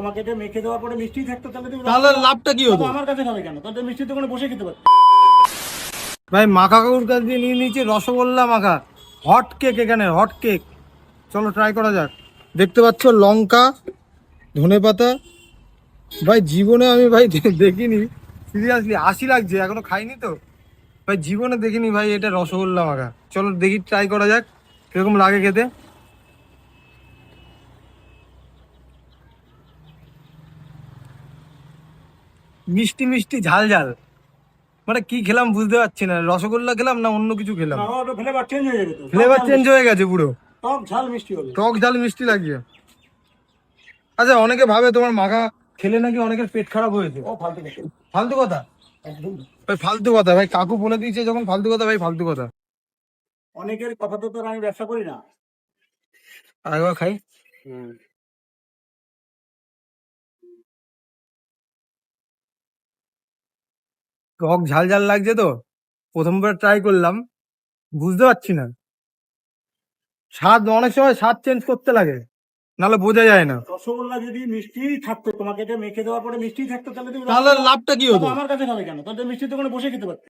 তোমাকে এটা মেখে দেওয়ার পরে মিষ্টি থাকতো, তাহলে তুমি তাহলে লাভটা কি হতো? আমার কাছে খাবে কেন? তাহলে মিষ্টির দোকানে বসে খেতে পারো। ভাই মাখা কাকুর কাছ দিয়ে নিয়ে নিয়েছি রসগোল্লা মাখা, হট কেক, এখানে হট কেক। চলো ট্রাই করা যাক। দেখতে পাচ্ছ লঙ্কা, ধনেপাতা। ভাই জীবনে আমি ভাই দেখিনি, সিরিয়াসলি হাসি লাগছে, এখনো খাইনি তো ভাই, জীবনে দেখিনি ভাই এটা রসগোল্লা মাখা। চলো দেখি ট্রাই করা যাক কিরকম লাগে খেতে। মিষ্টি মিষ্টি ঝাল ঝাল, মানে কি খেলাম বুঝতে পারছি না, রসগোল্লা খেলাম না অন্য কিছু খেলাম। না, ওটা ফ্লেভার চেঞ্জ হয়ে যাবে তো। ফ্লেভার চেঞ্জ হয়ে গেছে পুরো, টক ঝাল মিষ্টি হবে। টক ঝাল মিষ্টি লাগছে। আচ্ছা অনেকে ভাবে তোমার মাখা খেলে নাকি অনেকের পেট খারাপ হয়েছে। ও ফালতু কথা। ফালতু কথা একদম। ভাই, ফালতু কথা ভাই, কাকু বলে দিয়েছে যখন ফালতু কথা ভাই, ফালতু কথা। অনেকের কথা তো তোর আমি ব্যবসা করি না। আরেকবার খাই। টক ঝাল ঝাল লাগছে তো, প্রথমবার ট্রাই করলাম, বুঝতে পারছি না স্বাদ, অনেক সময় স্বাদ চেঞ্জ করতে লাগে, নাহলে বোঝা যায় না। রসগোল্লা যদি মিষ্টি থাকতো, তোমাকে এটা মেখে দেওয়ার পরে মিষ্টি থাকতো, তাহলে তুমি তাহলে লাভটা কি হতো? আমার কাছে খাবে কেন? তাহলে মিষ্টির দোকানে বসে খেতে পারো।